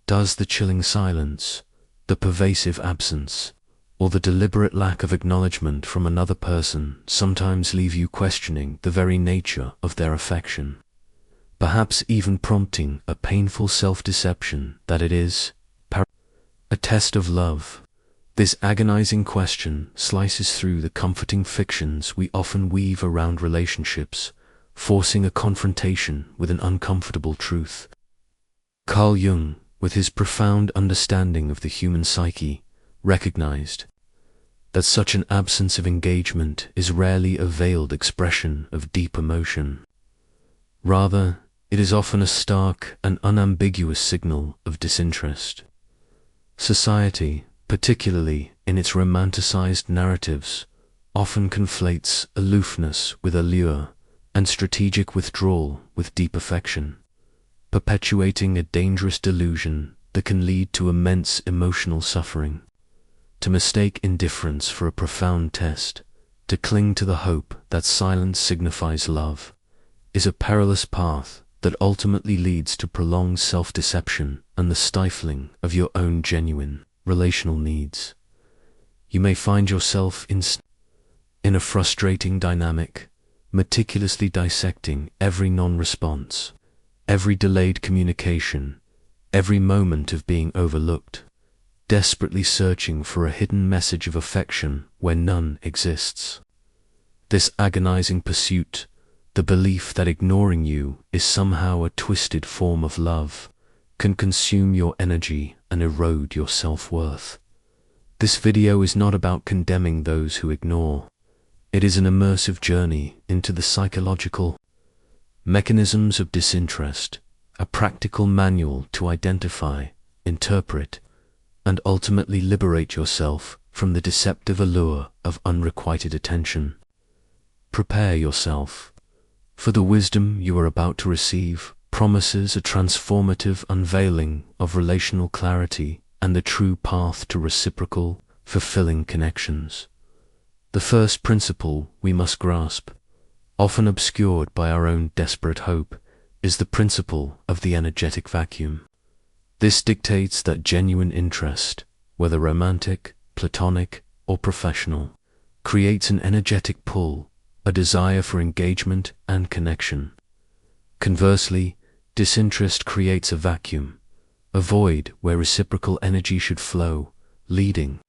Does the chilling silence, the pervasive absence, or the deliberate lack of acknowledgement from another person sometimes leave you questioning the very nature of their affection, perhaps even prompting a painful self-deception that it is a test of love? This agonizing question slices through the comforting fictions we often weave around relationships, forcing a confrontation with an uncomfortable truth. Carl Jung, with his profound understanding of the human psyche, recognized that such an absence of engagement is rarely a veiled expression of deep emotion. Rather, it is often a stark and unambiguous signal of disinterest. Society, particularly in its romanticized narratives, often conflates aloofness with allure and strategic withdrawal with deep affection, perpetuating a dangerous delusion that can lead to immense emotional suffering. To mistake indifference for a profound test, to cling to the hope that silence signifies love, is a perilous path that ultimately leads to prolonged self-deception and the stifling of your own genuine relational needs. You may find yourself in a frustrating dynamic, meticulously dissecting every non-response, every delayed communication, every moment of being overlooked, desperately searching for a hidden message of affection where none exists. This agonizing pursuit, the belief that ignoring you is somehow a twisted form of love, can consume your energy and erode your self-worth. This video is not about condemning those who ignore. It is an immersive journey into the psychological mechanisms of disinterest, a practical manual to identify, interpret, and ultimately liberate yourself from the deceptive allure of unrequited attention. Prepare yourself, for the wisdom you are about to receive promises a transformative unveiling of relational clarity and the true path to reciprocal, fulfilling connections. The first principle we must grasp, often obscured by our own desperate hope, is the principle of the energetic vacuum. This dictates that genuine interest, whether romantic, platonic, or professional, creates an energetic pull, a desire for engagement and connection. Conversely, disinterest creates a vacuum, a void where reciprocal energy should flow, leading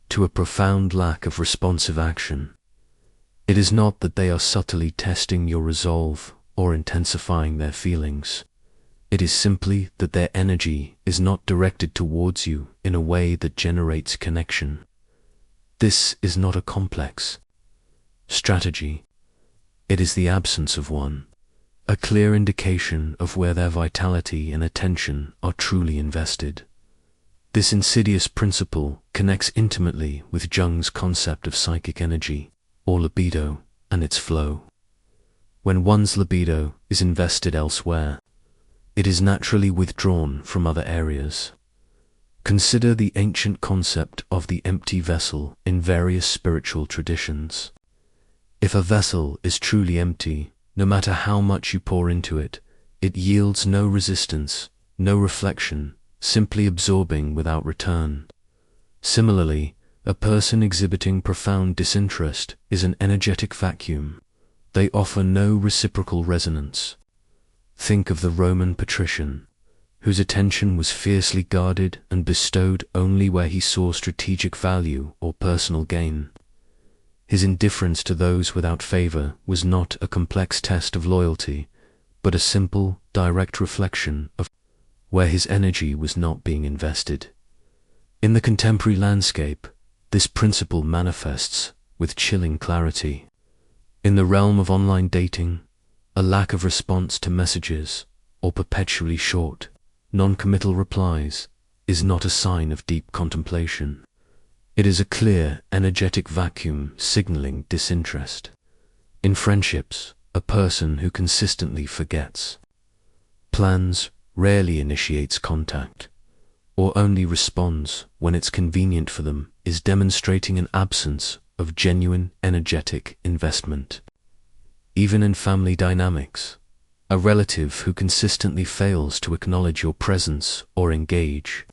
to a profound lack of responsive action. It is not that they are subtly testing your resolve or intensifying their feelings. It is simply that their energy is not directed towards you in a way that generates connection. This is not a complex strategy. It is the absence of one, a clear indication of where their vitality and attention are truly invested. This insidious principle connects intimately with Jung's concept of psychic energy, or libido, and its flow. When one's libido is invested elsewhere, it is naturally withdrawn from other areas. Consider the ancient concept of the empty vessel in various spiritual traditions. If a vessel is truly empty, no matter how much you pour into it, it yields no resistance, no reflection, simply absorbing without return. Similarly, a person exhibiting profound disinterest is an energetic vacuum. They offer no reciprocal resonance. Think of the Roman patrician, whose attention was fiercely guarded and bestowed only where he saw strategic value or personal gain. His indifference to those without favor was not a complex test of loyalty, but a simple, direct reflection of where his energy was not being invested. In the contemporary landscape, this principle manifests with chilling clarity. In the realm of online dating, a lack of response to messages, or perpetually short, non-committal replies, is not a sign of deep contemplation. It is a clear, energetic vacuum signaling disinterest. In friendships, a person who consistently forgets plans, rarely initiates contact, or only responds when it's convenient for them, is demonstrating an absence of genuine energetic investment. Even in family dynamics, A relative who consistently fails to acknowledge your presence or engage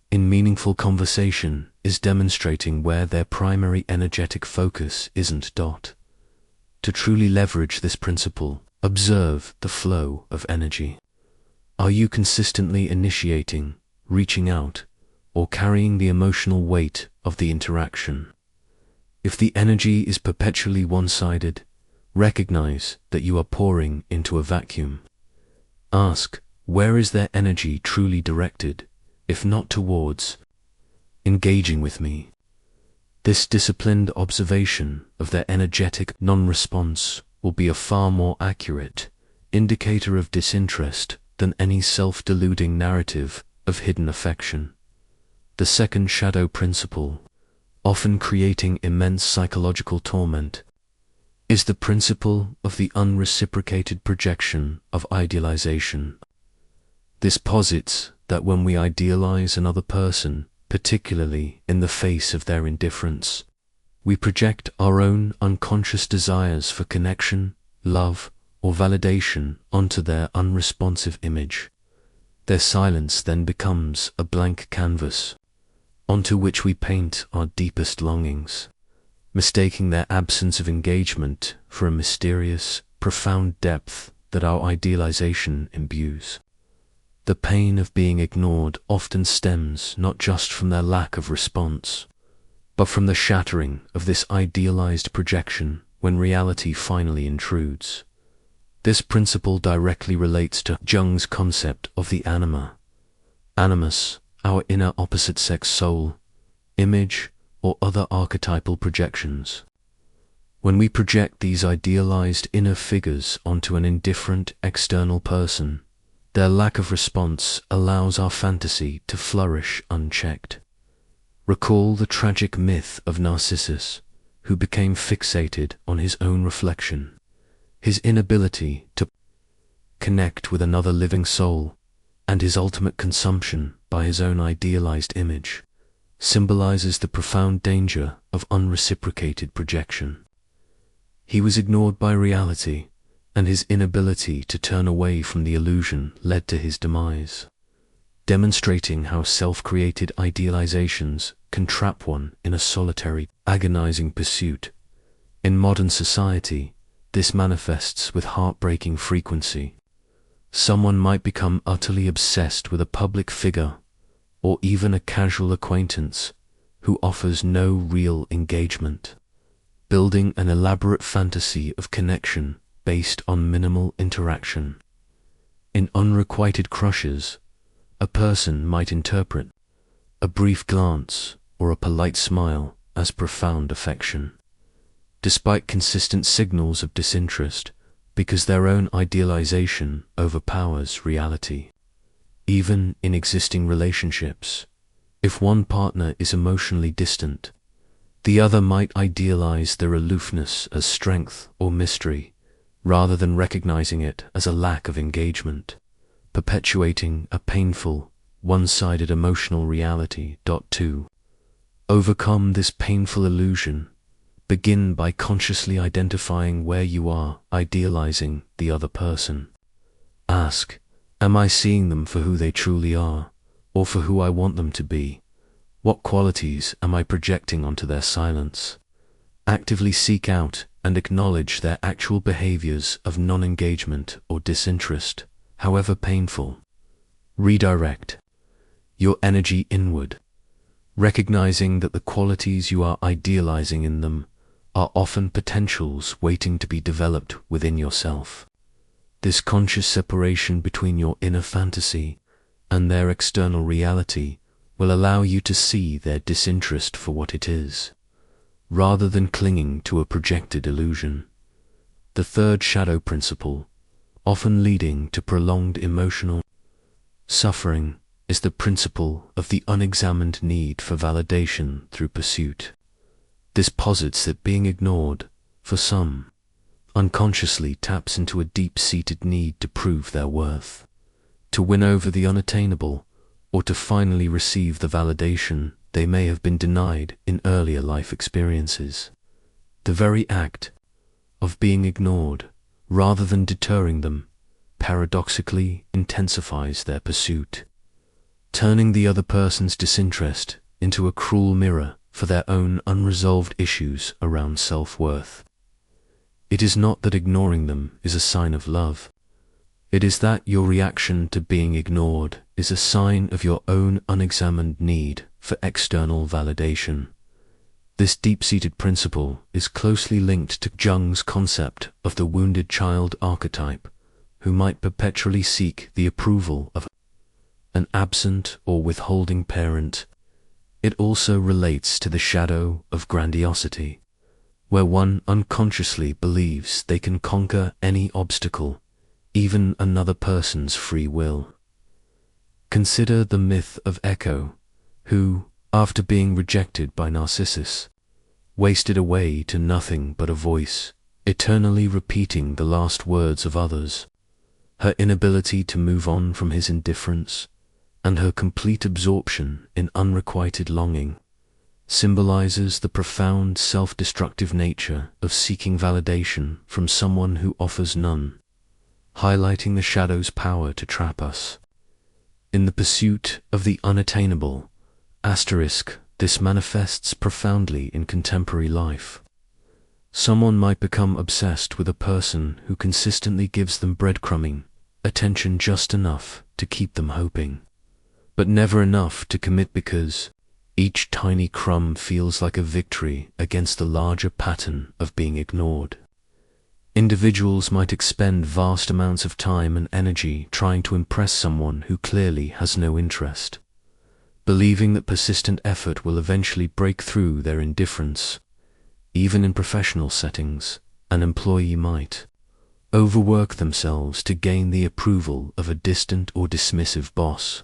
in meaningful conversation is demonstrating where their primary energetic focus isn't. To truly leverage this principle, observe the flow of energy. Are you consistently initiating, reaching out, or carrying the emotional weight of the interaction? If the energy is perpetually one-sided, recognize that you are pouring into a vacuum. Ask, where is their energy truly directed, if not towards engaging with me? This disciplined observation of their energetic non-response will be a far more accurate indicator of disinterest than any self-deluding narrative of hidden affection. The second shadow principle, often creating immense psychological torment, is the principle of the unreciprocated projection of idealization. This posits that when we idealize another person, particularly in the face of their indifference, we project our own unconscious desires for connection, love, or validation onto their unresponsive image. Their silence then becomes a blank canvas, onto which we paint our deepest longings, mistaking their absence of engagement for a mysterious, profound depth that our idealization imbues. The pain of being ignored often stems not just from their lack of response, but from the shattering of this idealized projection when reality finally intrudes. This principle directly relates to Jung's concept of the anima. Animus, our inner opposite-sex soul, image, or other archetypal projections. When we project these idealized inner figures onto an indifferent external person, their lack of response allows our fantasy to flourish unchecked. Recall the tragic myth of Narcissus, who became fixated on his own reflection. His inability to connect with another living soul, and his ultimate consumption by his own idealized image, symbolizes the profound danger of unreciprocated projection. He was ignored by reality, and his inability to turn away from the illusion led to his demise, demonstrating how self-created idealizations can trap one in a solitary, agonizing pursuit. In modern society, this manifests with heartbreaking frequency. Someone might become utterly obsessed with a public figure, or even a casual acquaintance who offers no real engagement, building an elaborate fantasy of connection based on minimal interaction. In unrequited crushes, a person might interpret a brief glance or a polite smile as profound affection, despite consistent signals of disinterest, because their own idealization overpowers reality. Even in existing relationships, if one partner is emotionally distant, the other might idealize their aloofness as strength or mystery, rather than recognizing it as a lack of engagement, perpetuating a painful, one-sided emotional reality. 2. Overcome this painful illusion. Begin by consciously identifying where you are idealizing the other person. Ask, am I seeing them for who they truly are, or for who I want them to be? What qualities am I projecting onto their silence? Actively seek out and acknowledge their actual behaviors of non-engagement or disinterest, however painful. Redirect your energy inward, recognizing that the qualities you are idealizing in them are often potentials waiting to be developed within yourself. This conscious separation between your inner fantasy and their external reality will allow you to see their disinterest for what it is, rather than clinging to a projected illusion. The third shadow principle, often leading to prolonged emotional suffering, is the principle of the unexamined need for validation through pursuit. This posits that being ignored, for some, unconsciously taps into a deep-seated need to prove their worth, to win over the unattainable, or to finally receive the validation they may have been denied in earlier life experiences. The very act of being ignored, rather than deterring them, paradoxically intensifies their pursuit, turning the other person's disinterest into a cruel mirror for their own unresolved issues around self-worth. It is not that ignoring them is a sign of love. It is that your reaction to being ignored is a sign of your own unexamined need for external validation. This deep-seated principle is closely linked to Jung's concept of the wounded child archetype, who might perpetually seek the approval of an absent or withholding parent. It also relates to the shadow of grandiosity, where one unconsciously believes they can conquer any obstacle, even another person's free will. Consider the myth of Echo, who, after being rejected by Narcissus, wasted away to nothing but a voice, eternally repeating the last words of others. Her inability to move on from his indifference, and her complete absorption in unrequited longing, symbolizes the profound self-destructive nature of seeking validation from someone who offers none, highlighting the shadow's power to trap us. In the pursuit of the unattainable, this manifests profoundly in contemporary life. Someone might become obsessed with a person who consistently gives them breadcrumbing attention, just enough to keep them hoping, but never enough to commit, because each tiny crumb feels like a victory against the larger pattern of being ignored. Individuals might expend vast amounts of time and energy trying to impress someone who clearly has no interest, believing that persistent effort will eventually break through their indifference. Even in professional settings, an employee might overwork themselves to gain the approval of a distant or dismissive boss,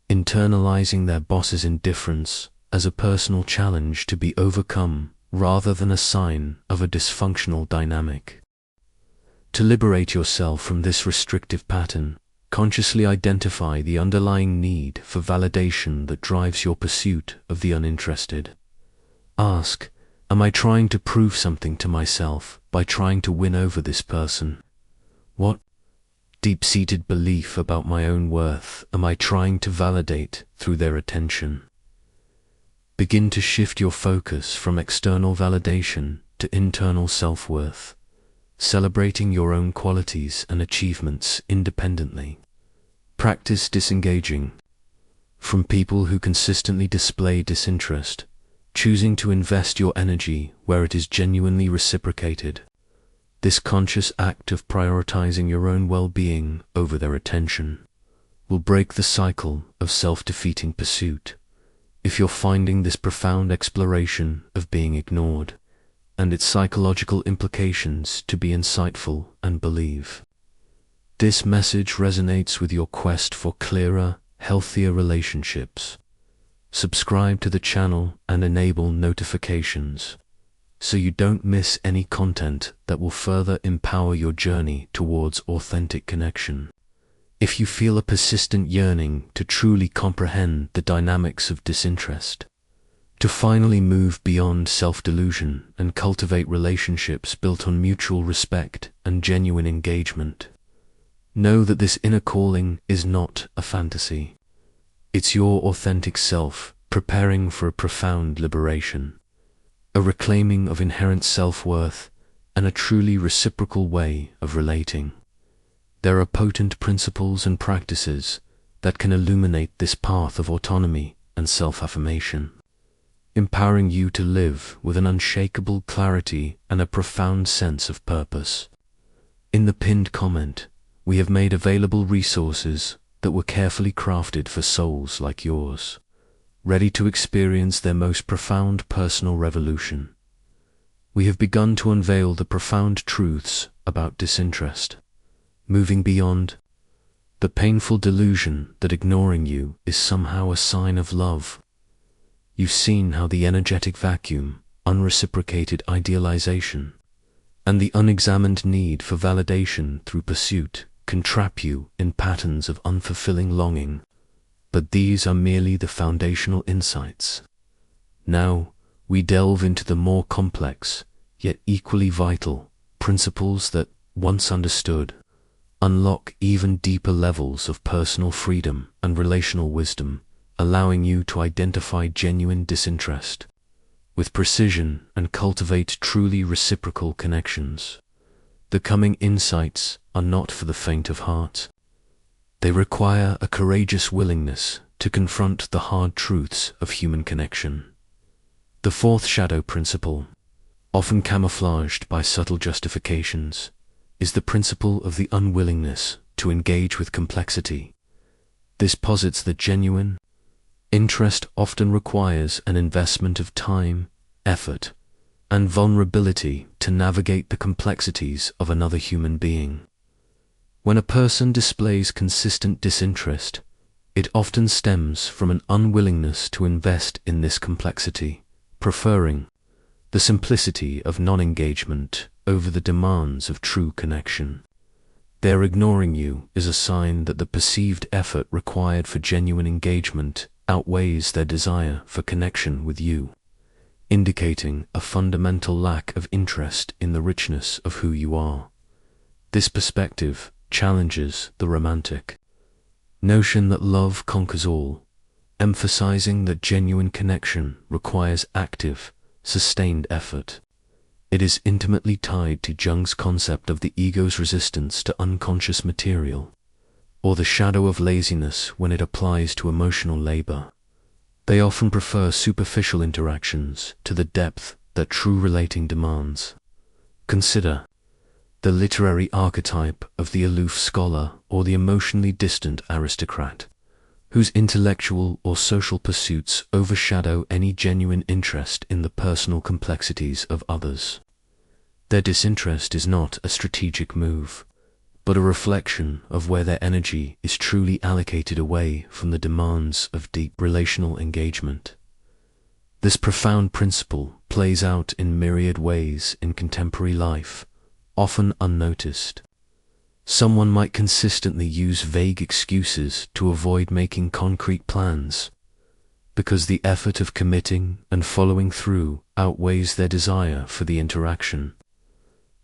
internalizing their boss's indifference as a personal challenge to be overcome rather than a sign of a dysfunctional dynamic. To liberate yourself from this restrictive pattern, consciously identify the underlying need for validation that drives your pursuit of the uninterested. Ask, am I trying to prove something to myself by trying to win over this person? What deep-seated belief about my own worth am I trying to validate through their attention? Begin to shift your focus from external validation to internal self-worth, celebrating your own qualities and achievements independently. Practice disengaging from people who consistently display disinterest, choosing to invest your energy where it is genuinely reciprocated. This conscious act of prioritizing your own well-being over their attention will break the cycle of self-defeating pursuit. If you're finding this profound exploration of being ignored and its psychological implications to be insightful and believe this message resonates with your quest for clearer, healthier relationships, subscribe to the channel and enable notifications so you don't miss any content that will further empower your journey towards authentic connection. If you feel a persistent yearning to truly comprehend the dynamics of disinterest, to finally move beyond self-delusion and cultivate relationships built on mutual respect and genuine engagement, know that this inner calling is not a fantasy. It's your authentic self preparing for a profound liberation, a reclaiming of inherent self-worth, and a truly reciprocal way of relating. There are potent principles and practices that can illuminate this path of autonomy and self-affirmation, empowering you to live with an unshakable clarity and a profound sense of purpose. In the pinned comment, we have made available resources that were carefully crafted for souls like yours, ready to experience their most profound personal revolution. We have begun to unveil the profound truths about disinterest, moving beyond the painful delusion that ignoring you is somehow a sign of love. You've seen how the energetic vacuum, unreciprocated idealization, and the unexamined need for validation through pursuit can trap you in patterns of unfulfilling longing. But these are merely the foundational insights. Now, we delve into the more complex, yet equally vital, principles that, once understood, unlock even deeper levels of personal freedom and relational wisdom, allowing you to identify genuine disinterest with precision and cultivate truly reciprocal connections. The coming insights are not for the faint of heart. They require a courageous willingness to confront the hard truths of human connection. The fourth shadow principle, often camouflaged by subtle justifications, is the principle of the unwillingness to engage with complexity. This posits that genuine interest often requires an investment of time, effort, and vulnerability to navigate the complexities of another human being. When a person displays consistent disinterest, it often stems from an unwillingness to invest in this complexity, preferring the simplicity of non-engagement over the demands of true connection. Their ignoring you is a sign that the perceived effort required for genuine engagement outweighs their desire for connection with you, indicating a fundamental lack of interest in the richness of who you are. This perspective challenges the romantic notion that love conquers all, emphasizing that genuine connection requires active, sustained effort. It is intimately tied to Jung's concept of the ego's resistance to unconscious material, or the shadow of laziness when it applies to emotional labor. They often prefer superficial interactions to the depth that true relating demands. Consider the literary archetype of the aloof scholar or the emotionally distant aristocrat, whose intellectual or social pursuits overshadow any genuine interest in the personal complexities of others. Their disinterest is not a strategic move, but a reflection of where their energy is truly allocated away from the demands of deep relational engagement. This profound principle plays out in myriad ways in contemporary life, often unnoticed. Someone might consistently use vague excuses to avoid making concrete plans, because the effort of committing and following through outweighs their desire for the interaction.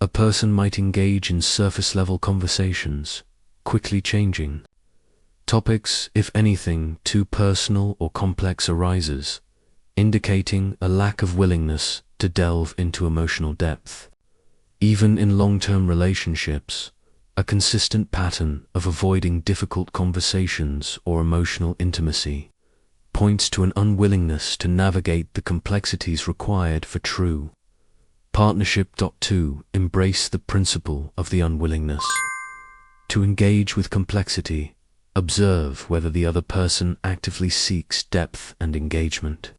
A person might engage in surface-level conversations, quickly changing topics if anything too personal or complex arises, indicating a lack of willingness to delve into emotional depth. Even in long-term relationships, a consistent pattern of avoiding difficult conversations or emotional intimacy points to an unwillingness to navigate the complexities required for true partnership. To embrace the principle of the unwillingness to engage with complexity, observe whether the other person actively seeks depth and engagement,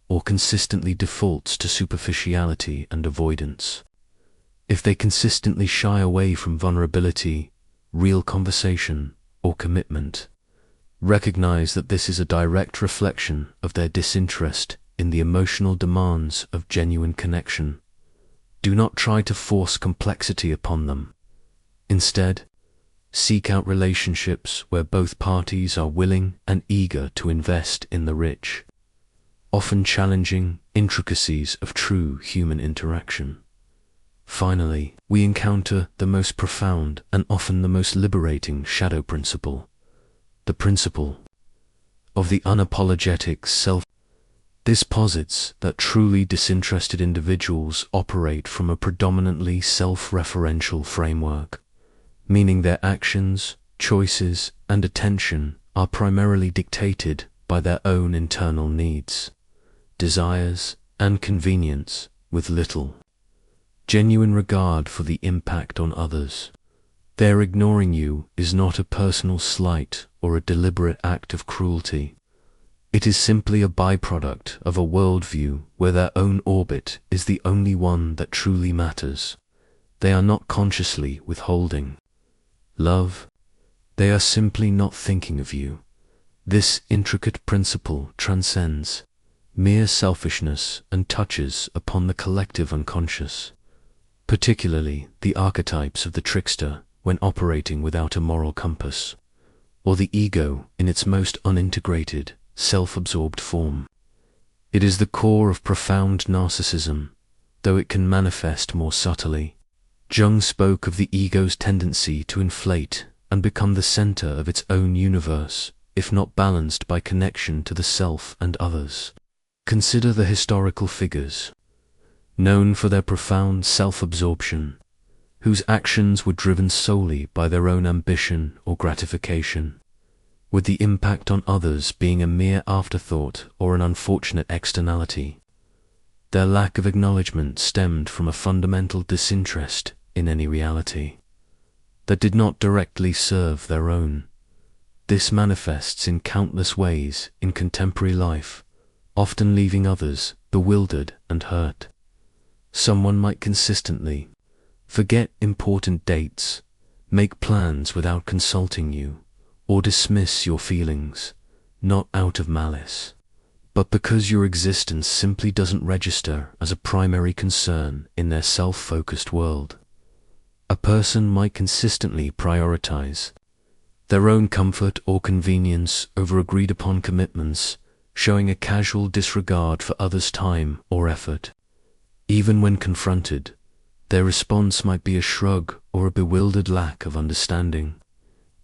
or consistently defaults to superficiality and avoidance. If they consistently shy away from vulnerability, real conversation, or commitment, recognize that this is a direct reflection of their disinterest in the emotional demands of genuine connection. Do not try to force complexity upon them. Instead, seek out relationships where both parties are willing and eager to invest in the rich, often challenging intricacies of true human interaction. Finally, we encounter the most profound and often the most liberating shadow principle, the principle of the unapologetic self. This posits that truly disinterested individuals operate from a predominantly self-referential framework, meaning their actions, choices, and attention are primarily dictated by their own internal needs, desires, and convenience, with little genuine regard for the impact on others. Their ignoring you is not a personal slight or a deliberate act of cruelty. It is simply a byproduct of a worldview where their own orbit is the only one that truly matters. They are not consciously withholding love. They are simply not thinking of you. This intricate principle transcends mere selfishness and touches upon the collective unconscious, particularly the archetypes of the trickster when operating without a moral compass, or the ego in its most unintegrated, self-absorbed form. It is the core of profound narcissism, though it can manifest more subtly. Jung spoke of the ego's tendency to inflate and become the center of its own universe, if not balanced by connection to the self and others. Consider the historical figures, known for their profound self-absorption, whose actions were driven solely by their own ambition or gratification, with the impact on others being a mere afterthought or an unfortunate externality. Their lack of acknowledgement stemmed from a fundamental disinterest in any reality that did not directly serve their own. This manifests in countless ways in contemporary life, often leaving others bewildered and hurt. Someone might consistently forget important dates, make plans without consulting you, or dismiss your feelings, not out of malice, but because your existence simply doesn't register as a primary concern in their self-focused world. A person might consistently prioritize their own comfort or convenience over agreed-upon commitments, showing a casual disregard for others' time or effort. Even when confronted, their response might be a shrug or a bewildered lack of understanding,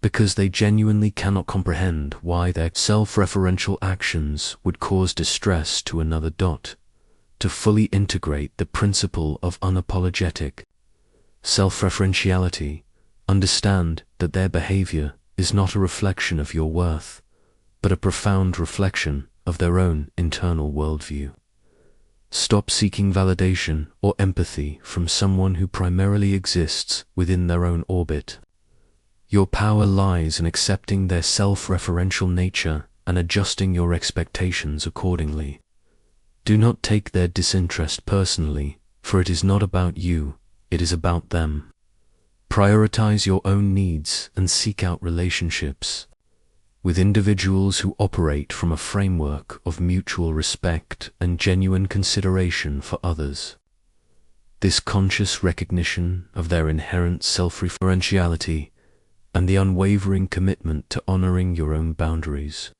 because they genuinely cannot comprehend why their self-referential actions would cause distress to another. To fully integrate the principle of unapologetic self-referentiality, understand that their behavior is not a reflection of your worth, but a profound reflection of their own internal worldview. Stop seeking validation or empathy from someone who primarily exists within their own orbit. Your power lies in accepting their self-referential nature and adjusting your expectations accordingly. Do not take their disinterest personally, for it is not about you, it is about them. Prioritize your own needs and seek out relationships with individuals who operate from a framework of mutual respect and genuine consideration for others. This conscious recognition of their inherent self-referentiality and the unwavering commitment to honoring your own boundaries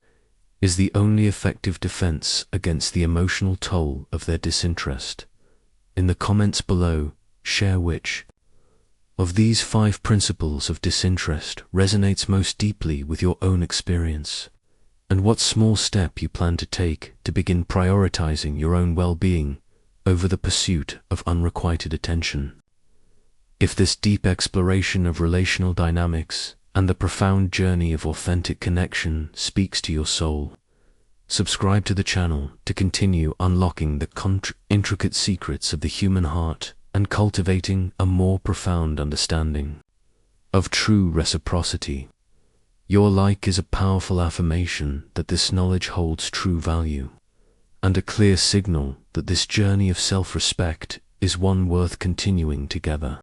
is the only effective defense against the emotional toll of their disinterest. In the comments below, share which of these 5 principles of disinterest resonates most deeply with your own experience, and what small step you plan to take to begin prioritizing your own well-being over the pursuit of unrequited attention. If this deep exploration of relational dynamics and the profound journey of authentic connection speaks to your soul, subscribe to the channel to continue unlocking the intricate secrets of the human heart and cultivating a more profound understanding of true reciprocity. Your like is a powerful affirmation that this knowledge holds true value, and a clear signal that this journey of self-respect is one worth continuing together.